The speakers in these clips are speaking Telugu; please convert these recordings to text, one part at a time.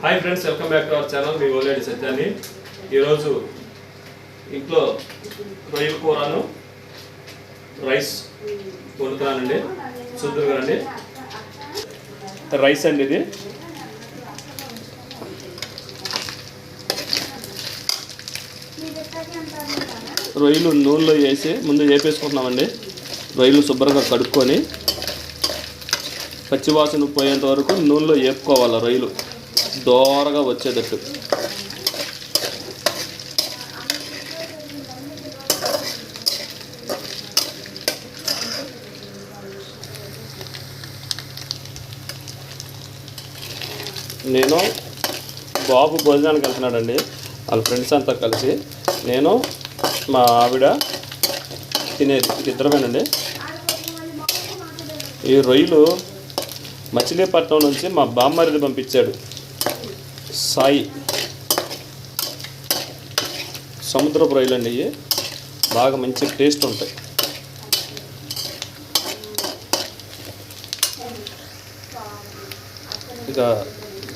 Hi friends, welcome back to our channel. మీ ఓలేడి సత్యాన్ని. ఈరోజు ఇంట్లో రొయ్యల కూరను రైస్ వండుతున్నానండి. చూద్దరు కదండి, రైస్ అండి ఇది. రొయ్యలు నూనెలో వేసి ముందు వేపేసుకుంటున్నామండి. రొయ్యలు శుభ్రంగా కడుక్కొని పచ్చివాసన పోయేంత వరకు నూనెలో వేపుకోవాలి. రొయ్యలు దోరగా వచ్చేటట్టు. నేను బాబు భోజనానికి వెళ్తున్నాడండి. వాళ్ళ ఫ్రెండ్స్ అంతా కలిసి, నేను మా ఆవిడ తినేది ఇద్దరమేనండి. ఈ రొయ్యలు మచిలీపట్నం నుంచి మా బామ్మరిది పంపించాడు, సాయి. సముద్రపు రొయ్యలు అండి ఇవి, బాగా మంచి టేస్ట్ ఉంటాయి. ఇక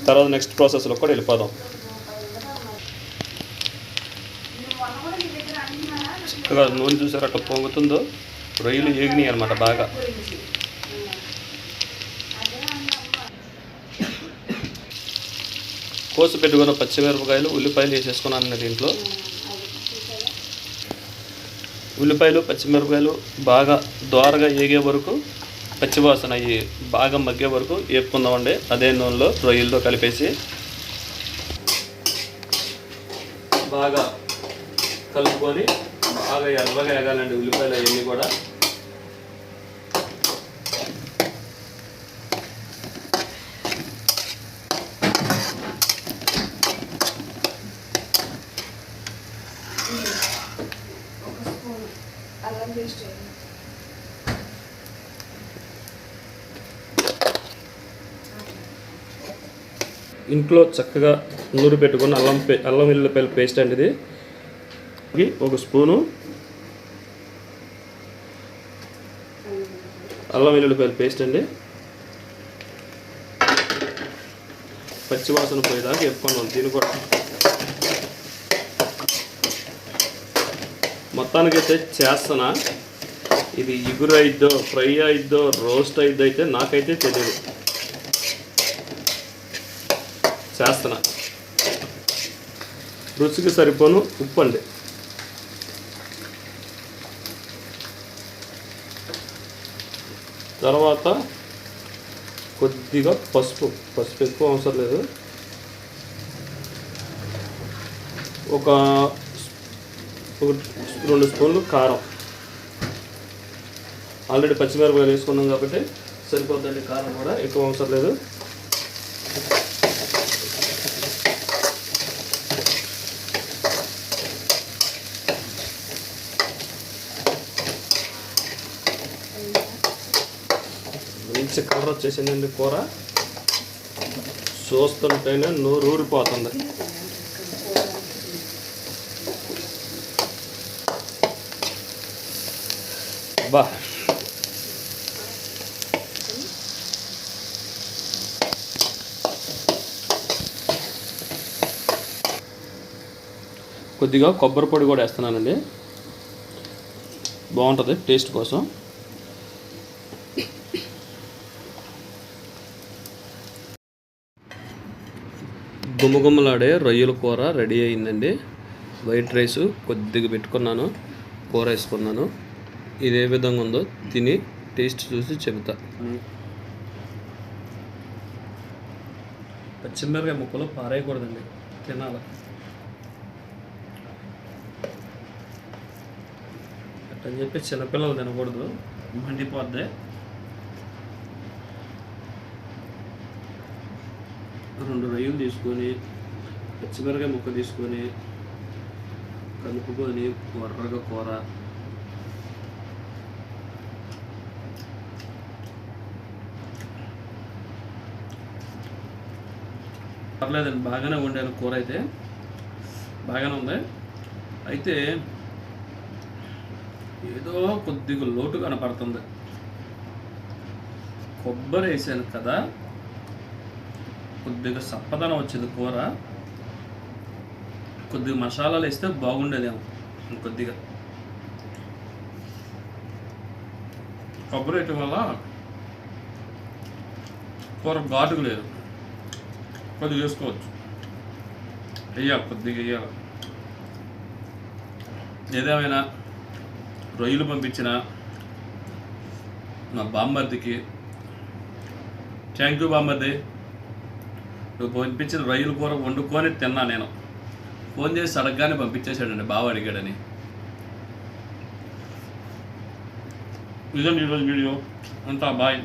తర్వాత నెక్స్ట్ ప్రాసెస్లో కూడా వెళ్ళిపోదాం. చక్కగా నూనె చూసారు అట్లా పొంగుతుందో, రొయ్యలు ఏగినాయి అనమాట బాగా. కోసి పెట్టుకున్న పచ్చిమిరపకాయలు, ఉల్లిపాయలు వేసేసుకున్నాను దీంట్లో. ఉల్లిపాయలు పచ్చిమిరపకాయలు బాగా దోరగా ఏగే వరకు, పచ్చివాసన అయ్యి బాగా మగ్గే వరకు వేపుకుందామండి. అదే నూనెలో రొయ్యలతో కలిపేసి బాగా కలుపుకొని బాగా ఎర్రగా వేగాలండి ఉల్లిపాయలు అవన్నీ కూడా. ఇంట్లో చక్కగా నూరు పెట్టుకున్న అల్లం వెల్లుల్లిపాయల పేస్ట్ అండి ఇది. ఒక స్పూను అల్లం వెల్లుల్లిపాయల పేస్ట్ అండి. పచ్చివాసన పోయేదాకా వేపుకున్నాం దీన్ని కూడా. మొత్తానికైతే చేస్తున్నా. ఇది ఇగురు అయిద్దో, ఫ్రై అయిద్దో, రోస్ట్ అయిద్దో అయితే నాకైతే తెలియదు. చేస్తున్నా. రుచికి సరిపోను ఉప్పు అండి. తర్వాత కొద్దిగా పసుపు ఎక్కువ అవసరం లేదు. ఒక 2 స్పూన్లు కారం. ఆల్రెడీ పచ్చిమిరపకాయలు వేసుకున్నాం కాబట్టి సరిపోతుందండి. కారం కూడా ఎక్కువ అవసరం లేదు. మంచి కలర్ వచ్చేసిందండి కూర. చూస్తుంటేనే నోరు ఊరిపోతుంది. బా, కొద్దిగా కొబ్బరి పొడి కూడా వేస్తున్నానండి, బాగుంటుంది టేస్ట్ కోసం. గుమ్మగుమ్మలాడే రొయ్యల కూర రెడీ అయిందండి. వైట్ రైస్ కొద్దిగా పెట్టుకున్నాను, కూర వేసుకున్నాను. ఇది ఏ విధంగా ఉందో తిని టేస్ట్ చూసి చెబుతా. పచ్చిమిరపకాయ ముక్కలు పారేయకూడదండి, తినాలి. అట్టని చెప్పి చిన్నపిల్లలు తినకూడదు, మండిపోద్ది. రెండు రొయ్యలు తీసుకొని, పచ్చిమిరపకాయ ముక్క తీసుకొని కలుపుకొని ఎర్రగా కూర. పర్లేదండి, బాగానే వండాను. కూర అయితే బాగానే ఉంది. అయితే ఏదో కొద్దిగా లోటు కనపడుతుంది. కొబ్బరి వేసాను కదా, కొద్దిగా సప్పదనం వచ్చేది కూర, కొద్దిగా మసాలాలు వేస్తే బాగుండేదేమో. కొద్దిగా కొబ్బరి వేయటం వల్ల కూర ఘాటుకు లేదు, కొద్దిగా వేసుకోవచ్చు. వేయాలి, కొద్దిగా వేయాలి. ఏదేమైనా రొయ్యలు పంపించిన మా బామ్మర్దికి థ్యాంక్ యూ బామ్మర్ది. నువ్వు పంపించిన రొయ్యల కూర వండుకొని తిన్నా నేను. ఫోన్ చేసి అడగగానే పంపించేశాడండి, బావ అడిగాడని. ఇదండి ఈరోజు వీడియో. అంతా బాయ్.